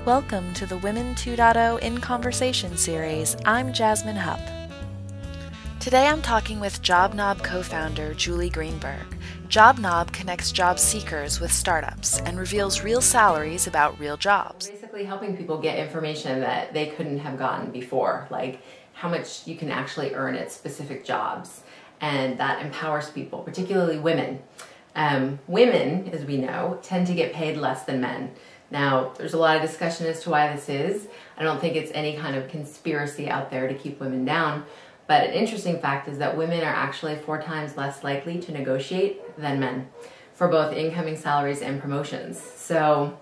Welcome to the Women 2.0 in Conversation series. I'm Jasmine Hupp. Today I'm talking with JobKnob co-founder Julie Greenberg. JobKnob connects job seekers with startups and reveals real salaries about real jobs. Basically helping people get information that they couldn't have gotten before, like how much you can actually earn at specific jobs. And that empowers people, particularly women. Women, as we know, tend to get paid less than men. Now, there's a lot of discussion as to why this is. I don't think it's any kind of conspiracy out there to keep women down, but an interesting fact is that women are actually 4 times less likely to negotiate than men for both incoming salaries and promotions. So,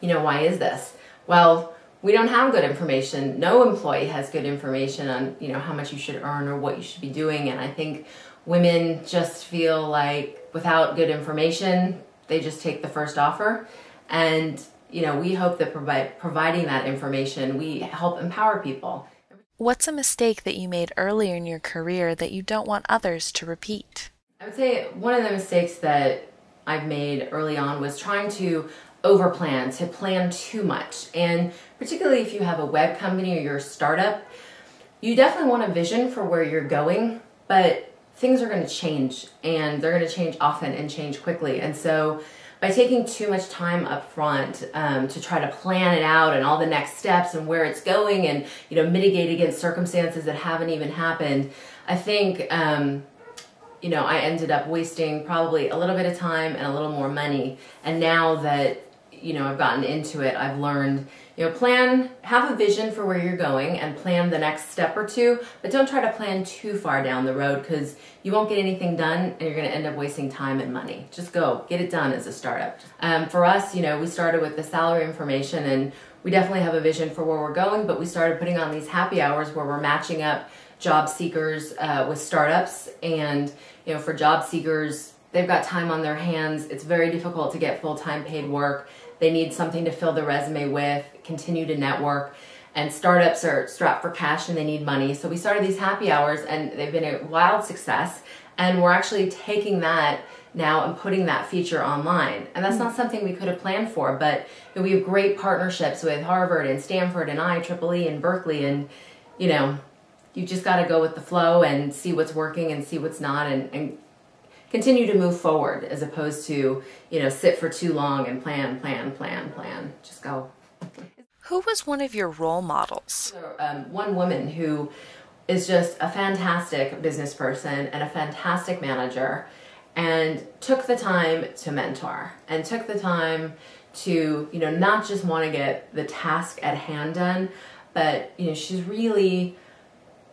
why is this? Well, we don't have good information. No employee has good information on, how much you should earn or what you should be doing, and I think women just feel like without good information, they just take the first offer. And, we hope that providing that information, we help empower people. What's a mistake that you made earlier in your career that you don't want others to repeat? I would say one of the mistakes that I've made early on was trying to overplan, to plan too much. And particularly if you have a web company or you're a startup, you definitely want a vision for where you're going, but things are going to change, and they're going to change often and change quickly. And so by taking too much time up front to try to plan it out and all the next steps and where it's going and mitigate against circumstances that haven't even happened, I think I ended up wasting probably a little bit of time and a little more money. And now that I've gotten into it, I've learned have a vision for where you're going and plan the next step or two, but don't try to plan too far down the road because you won't get anything done and you're going to end up wasting time and money. Just go, get it done as a startup. For us, we started with the salary information, and we definitely have a vision for where we're going, but we started putting on these happy hours where we're matching up job seekers with startups. And for job seekers, they've got time on their hands. It's very difficult to get full-time paid work. They need something to fill their resume with, continue to network, and startups are strapped for cash and they need money. So we started these happy hours, and they've been a wild success, and we're actually taking that now and putting that feature online. And that's not something we could have planned for, but we have great partnerships with Harvard and Stanford and IEEE and Berkeley, and you just got to go with the flow and see what's working and see what's not, and continue to move forward as opposed to, sit for too long and plan. Just go. Who was one of your role models? One woman who is just a fantastic business person and a fantastic manager, and took the time to mentor and took the time to, not just want to get the task at hand done, but, she's really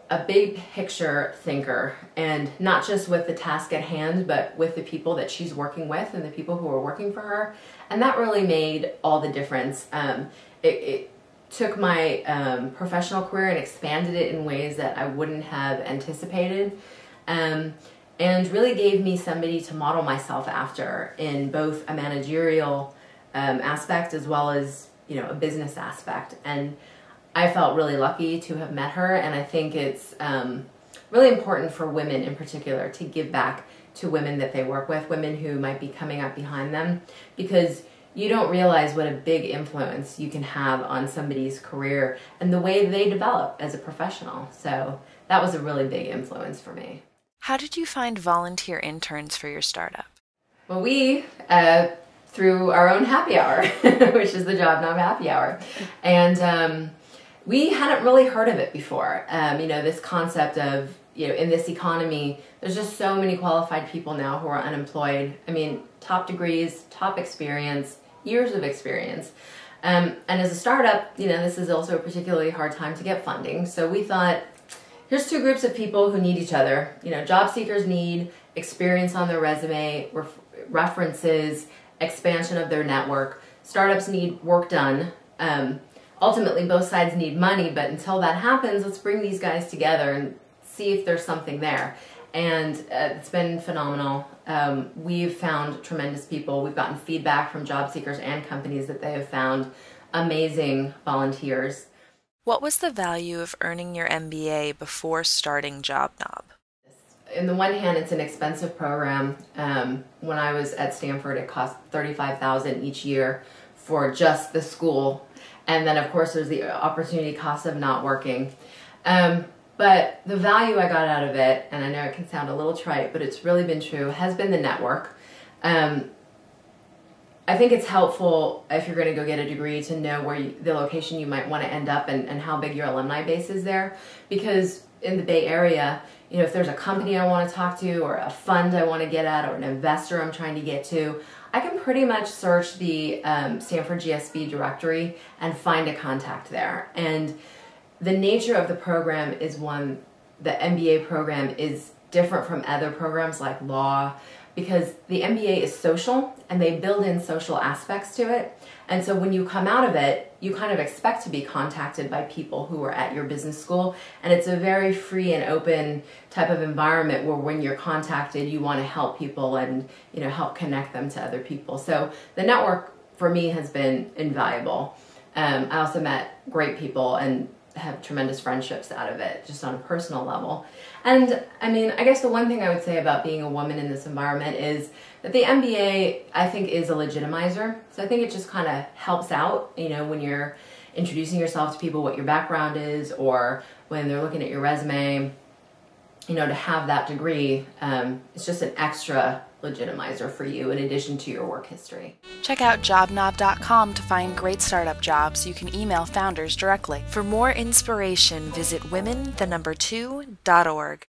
a big picture thinker, and not just with the task at hand, but with the people that she's working with and the people who are working for her. And that really made all the difference. It took my professional career and expanded it in ways that I wouldn't have anticipated, and really gave me somebody to model myself after in both a managerial aspect as well as a business aspect. And I felt really lucky to have met her, and I think it's really important for women in particular to give back to women that they work with, women who might be coming up behind them, because you don't realize what a big influence you can have on somebody's career and the way they develop as a professional. So that was a really big influence for me. How did you find volunteer interns for your startup? Well, we through our own happy hour, which is the JobKnob happy hour, and we hadn't really heard of it before. This concept of, in this economy, there's just so many qualified people now who are unemployed. Top degrees, top experience, years of experience. And as a startup, this is also a particularly hard time to get funding. So we thought, here's 2 groups of people who need each other. Job seekers need experience on their resume, references, expansion of their network. Startups need work done. Ultimately, both sides need money, but until that happens, let's bring these guys together and see if there's something there. And it's been phenomenal. We've found tremendous people. We've gotten feedback from job seekers and companies that they have found amazing volunteers. What was the value of earning your MBA before starting JobKnob? On the one hand, it's an expensive program. When I was at Stanford, it cost $35,000 each year for just the school. And then, of course, there's the opportunity cost of not working. But the value I got out of it, and I know it can sound a little trite, but it's really been true, has been the network. I think it's helpful if you're going to go get a degree to know where the location you might want to end up and how big your alumni base is there. Because in the Bay Area, you know, if there's a company I want to talk to or a fund I want to get at or an investor I'm trying to get to, I can pretty much search the Stanford GSB directory and find a contact there. And the nature of the program is one, the MBA program is different from other programs like law, because the MBA is social and they build in social aspects to it. And so when you come out of it, you kind of expect to be contacted by people who are at your business school. And it's a very free and open type of environment where when you're contacted, you want to help people and, you know, help connect them to other people. So the network for me has been invaluable. I also met great people and have tremendous friendships out of it, just on a personal level. And I mean, I guess the one thing I would say about being a woman in this environment is that the MBA, I think, is a legitimizer. So I think it just kind of helps out, you know, when you're introducing yourself to people, what your background is, or when they're looking at your resume, you know, to have that degree, it's just an extra legitimizer for you in addition to your work history. Check out jobnob.com to find great startup jobs. You can email founders directly. For more inspiration, visit women2.org.